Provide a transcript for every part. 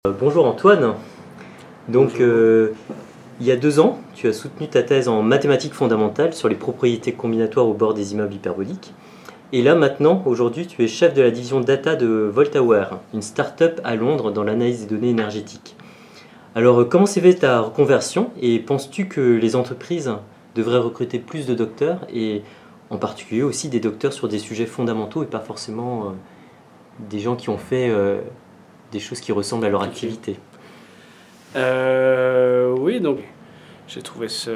Bonjour Antoine, donc il y a 2 ans, tu as soutenu ta thèse en mathématiques fondamentales sur les propriétés combinatoires au bord des immeubles hyperboliques. Et là maintenant, aujourd'hui, tu es chef de la division data de Voltaware, une start-up à Londres dans l'analyse des données énergétiques. Alors comment s'est fait ta reconversion et penses-tu que les entreprises devraient recruter plus de docteurs et en particulier aussi des docteurs sur des sujets fondamentaux et pas forcément des gens qui ont fait des choses qui ressemblent à leur activité? Oui, donc j'ai trouvé ce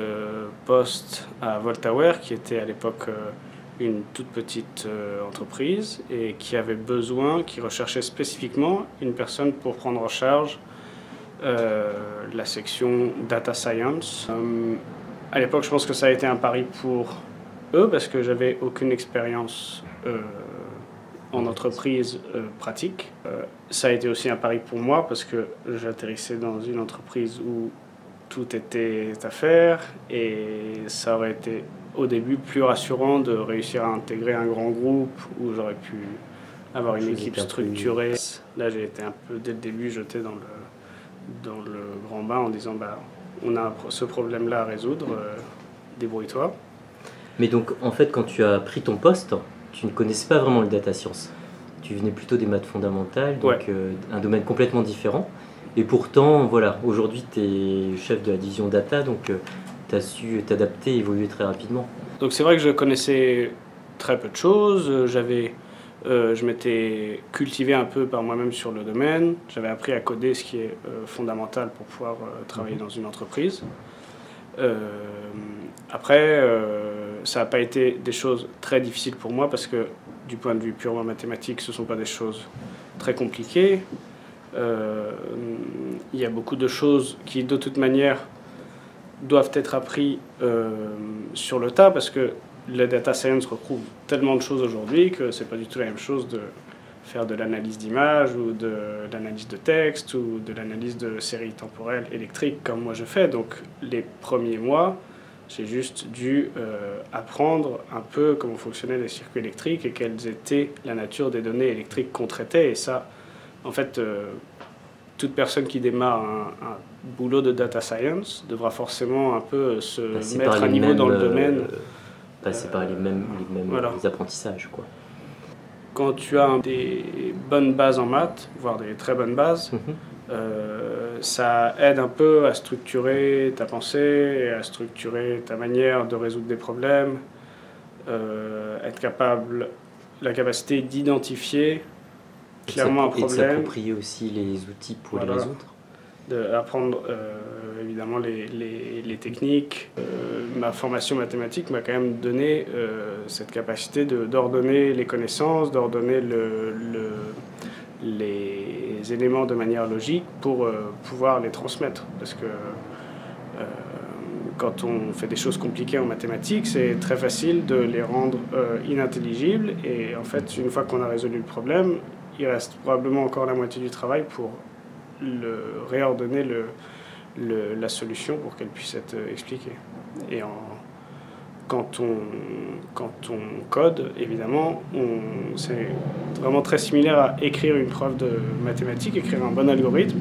poste à Voltaware qui était à l'époque une toute petite entreprise et qui avait besoin, qui recherchait spécifiquement une personne pour prendre en charge la section Data Science. À l'époque, je pense que ça a été un pari pour eux parce que j'avais aucune expérience en entreprise pratique. Ça a été aussi un pari pour moi parce que j'atterrissais dans une entreprise où tout était à faire et ça aurait été au début plus rassurant de réussir à intégrer un grand groupe où j'aurais pu avoir une équipe structurée. Là, j'ai été un peu dès le début jeté dans le grand bain en disant bah, on a ce problème-là à résoudre, débrouille-toi. Mais donc en fait quand tu as pris ton poste, tu ne connaissais pas vraiment le data science. Tu venais plutôt des maths fondamentales, donc Ouais. Un domaine complètement différent. Et pourtant, voilà, aujourd'hui tu es chef de la division data, donc tu as su t'adapter et évoluer très rapidement. Donc c'est vrai que je connaissais très peu de choses, je m'étais cultivé un peu par moi-même sur le domaine, j'avais appris à coder, ce qui est fondamental pour pouvoir travailler dans une entreprise. Après, ça n'a pas été des choses très difficiles pour moi parce que du point de vue purement mathématique, ce ne sont pas des choses très compliquées. Il y a beaucoup de choses qui, de toute manière, doivent être appris sur le tas parce que le data science retrouve tellement de choses aujourd'hui que c'est pas du tout la même chose de faire de l'analyse d'image ou de l'analyse de texte ou de l'analyse de séries temporelles électriques comme moi je fais. Donc les premiers mois, j'ai juste dû apprendre un peu comment fonctionnaient les circuits électriques et quelle était la nature des données électriques qu'on traitait. Et ça, en fait, toute personne qui démarre un boulot de data science devra forcément un peu se mettre à niveau dans le domaine. Passer par les mêmes Voilà. apprentissages, quoi. Quand tu as des bonnes bases en maths, voire des très bonnes bases, ça aide un peu à structurer ta pensée et à structurer ta manière de résoudre des problèmes, être capable, la capacité d'identifier clairement un Et de problème. s'approprier aussi les outils pour les résoudre. D'apprendre évidemment les techniques. Ma formation mathématique m'a quand même donné cette capacité d'ordonner les connaissances, d'ordonner les éléments de manière logique pour pouvoir les transmettre. Parce que quand on fait des choses compliquées en mathématiques, c'est très facile de les rendre inintelligibles. Et en fait, une fois qu'on a résolu le problème, il reste probablement encore la moitié du travail pour réordonner la solution pour qu'elle puisse être expliquée. Et quand on code, évidemment, c'est vraiment très similaire à écrire une preuve de mathématiques, écrire un bon algorithme.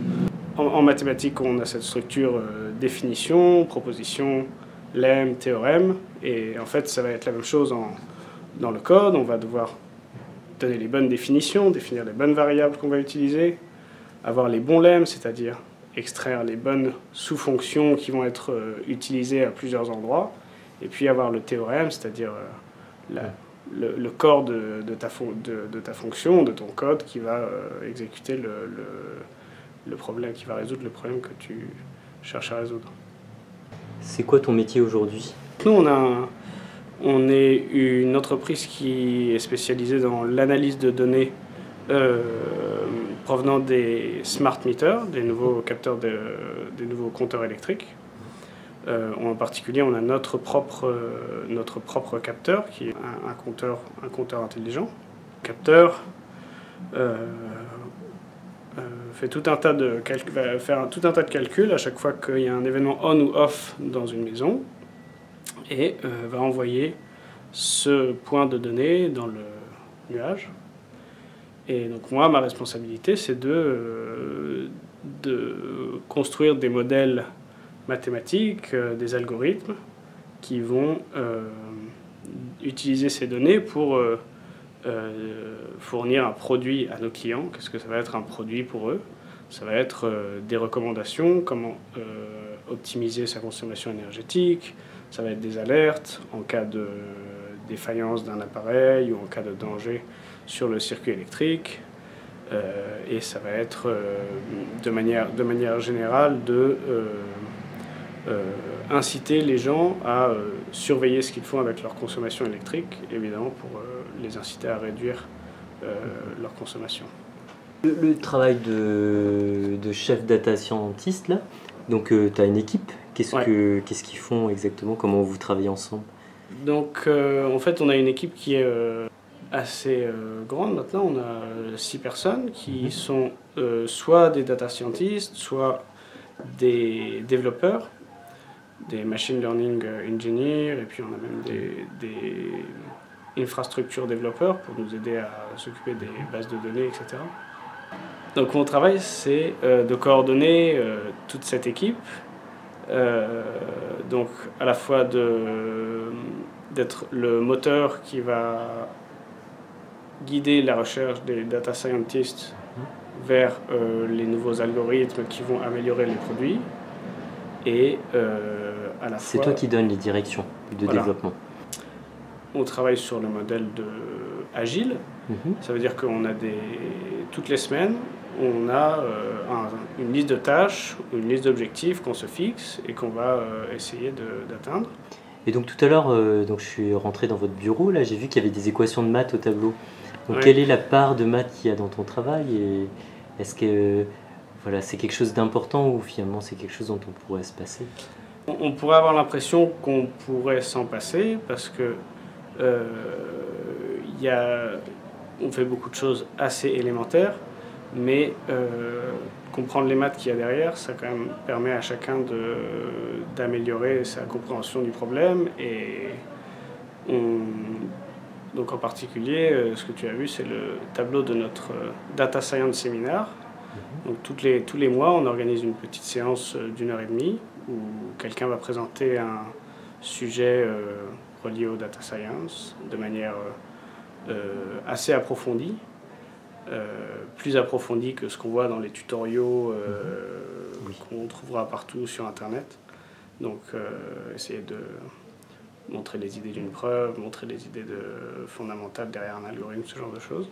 En mathématiques, on a cette structure définition, proposition, lemme, théorème. Et en fait, ça va être la même chose dans le code. On va devoir donner les bonnes définitions, définir les bonnes variables qu'on va utiliser, avoir les bons lemmes, c'est-à-dire extraire les bonnes sous-fonctions qui vont être utilisées à plusieurs endroits, et puis avoir le théorème, c'est-à-dire le corps de ta fonction, de ton code qui va exécuter le problème, qui va résoudre le problème que tu cherches à résoudre. C'est quoi ton métier aujourd'hui? Nous, on est une entreprise qui est spécialisée dans l'analyse de données provenant des smart meters, des nouveaux capteurs, des nouveaux compteurs électriques. En particulier, on a notre propre capteur, qui est un compteur intelligent. Le capteur fait va faire tout un tas de calculs à chaque fois qu'il y a un événement on ou off dans une maison et va envoyer ce point de données dans le nuage. Et donc moi, ma responsabilité, c'est de de construire des modèles mathématiques, des algorithmes qui vont utiliser ces données pour fournir un produit à nos clients. Qu'est-ce que ça va être un produit pour eux? Ça va être des recommandations, comment optimiser sa consommation énergétique, ça va être des alertes en cas de défaillance d'un appareil ou en cas de danger sur le circuit électrique. Et ça va être de manière générale de inciter les gens à surveiller ce qu'ils font avec leur consommation électrique, évidemment pour les inciter à réduire leur consommation. Le travail de chef data scientist, là, donc tu as une équipe, qu'est-ce qu'ils font exactement, comment vous travaillez ensemble? Donc en fait on a une équipe qui est assez grande maintenant, on a 6 personnes qui sont soit des data scientists, soit des développeurs, des machine learning engineers, et puis on a même des infrastructures développeurs pour nous aider à s'occuper des bases de données, etc. Donc mon travail, c'est de coordonner toute cette équipe, donc à la fois d'être le moteur qui va guider la recherche des data scientists vers les nouveaux algorithmes qui vont améliorer les produits, et à la fois... C'est toi qui donnes les directions de développement. On travaille sur le modèle agile. Ça veut dire qu'on a toutes les semaines, on a une liste de tâches, une liste d'objectifs qu'on se fixe et qu'on va essayer d'atteindre. Et donc tout à l'heure, je suis rentré dans votre bureau, là j'ai vu qu'il y avait des équations de maths au tableau. Donc quelle est la part de maths qu'il y a dans ton travail, et est-ce que voilà, c'est quelque chose d'important ou finalement c'est quelque chose dont on pourrait se passer? On pourrait avoir l'impression qu'on pourrait s'en passer parce que on fait beaucoup de choses assez élémentaires, mais comprendre les maths qu'il y a derrière, ça quand même permet à chacun d'améliorer sa compréhension du problème. Et donc en particulier, ce que tu as vu, c'est le tableau de notre Data Science Seminar. Donc tous les mois, on organise une petite séance d'1h30 où quelqu'un va présenter un sujet relié au data science de manière assez approfondie, plus approfondie que ce qu'on voit dans les tutoriaux qu'on trouvera partout sur Internet. Donc essayer de montrer les idées d'une preuve, montrer les idées fondamentales derrière un algorithme, ce genre de choses.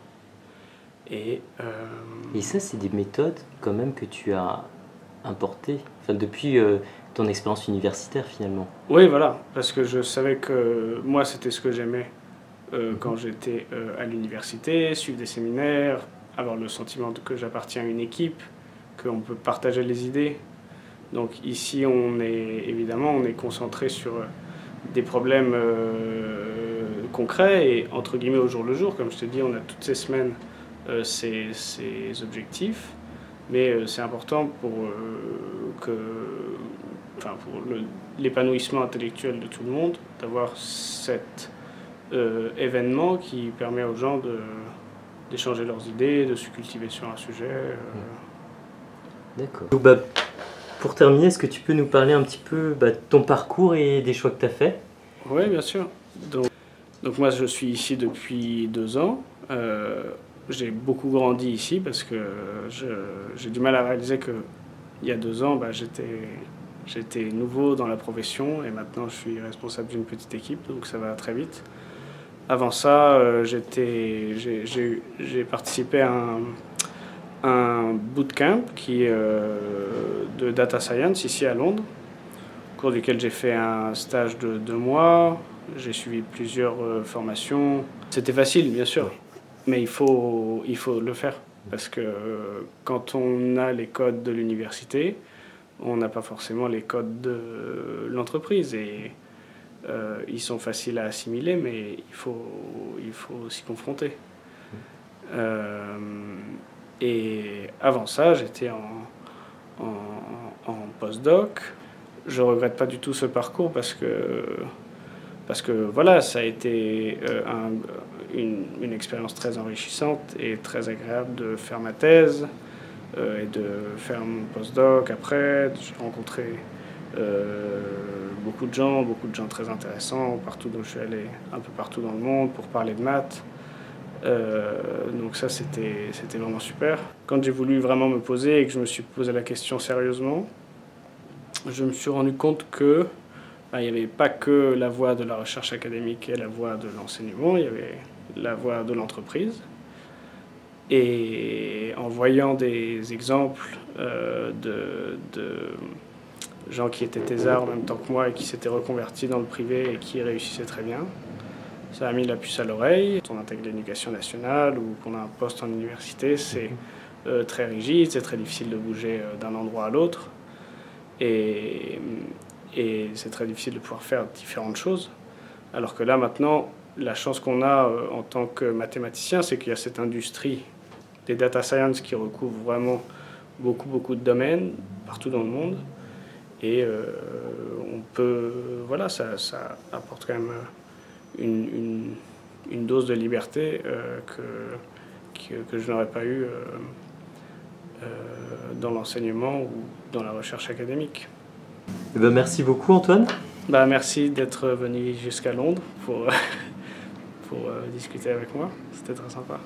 Et ça, c'est des méthodes quand même que tu as importées, enfin, depuis ton expérience universitaire finalement. Oui, voilà, parce que je savais que moi, c'était ce que j'aimais quand j'étais à l'université, suivre des séminaires, avoir le sentiment que j'appartiens à une équipe, qu'on peut partager les idées. Donc ici, on est concentré sur des problèmes concrets et entre guillemets au jour le jour. Comme je te dis, on a toutes ces semaines ces objectifs, mais c'est important pour l'épanouissement intellectuel de tout le monde d'avoir cet événement qui permet aux gens d'échanger leurs idées, de se cultiver sur un sujet. D'accord. Donc, pour terminer, est-ce que tu peux nous parler un petit peu de ton parcours et des choix que tu as faits? Oui, bien sûr. Donc moi, je suis ici depuis 2 ans. J'ai beaucoup grandi ici parce que j'ai du mal à réaliser qu'il y a 2 ans, j'étais nouveau dans la profession et maintenant je suis responsable d'une petite équipe, donc ça va très vite. Avant ça, j'ai participé à un bootcamp qui est de data science ici à Londres, au cours duquel j'ai fait un stage de 2 mois. J'ai suivi plusieurs formations. C'était facile, bien sûr, mais il faut le faire. Parce que quand on a les codes de l'université, on n'a pas forcément les codes de l'entreprise. Et ils sont faciles à assimiler, mais il faut s'y confronter. Et avant ça, j'étais en postdoc. Je ne regrette pas du tout ce parcours parce que voilà, ça a été une expérience très enrichissante et très agréable de faire ma thèse, et de faire mon postdoc après. J'ai rencontré beaucoup de gens très intéressants, partout où je suis allé, un peu partout dans le monde pour parler de maths. Donc ça, c'était vraiment super. Quand j'ai voulu vraiment me poser et que je me suis posé la question sérieusement, je me suis rendu compte que il n'y avait pas que la voie de la recherche académique et la voie de l'enseignement, il y avait la voie de l'entreprise. Et en voyant des exemples de gens qui étaient thésards en même temps que moi et qui s'étaient reconvertis dans le privé et qui réussissaient très bien, ça a mis la puce à l'oreille. Quand on intègre l'éducation nationale ou qu'on a un poste en université, c'est très rigide, c'est très difficile de bouger d'un endroit à l'autre. Et c'est très difficile de pouvoir faire différentes choses. Alors que là, maintenant, la chance qu'on a en tant que mathématicien, c'est qu'il y a cette industrie des data science qui recouvre vraiment beaucoup de domaines partout dans le monde. Et on peut, voilà, ça apporte quand même une dose de liberté que je n'aurais pas eu dans l'enseignement ou dans la recherche académique. Eh ben, merci beaucoup Antoine. Merci d'être venu jusqu'à Londres pour discuter avec moi. C'était très sympa.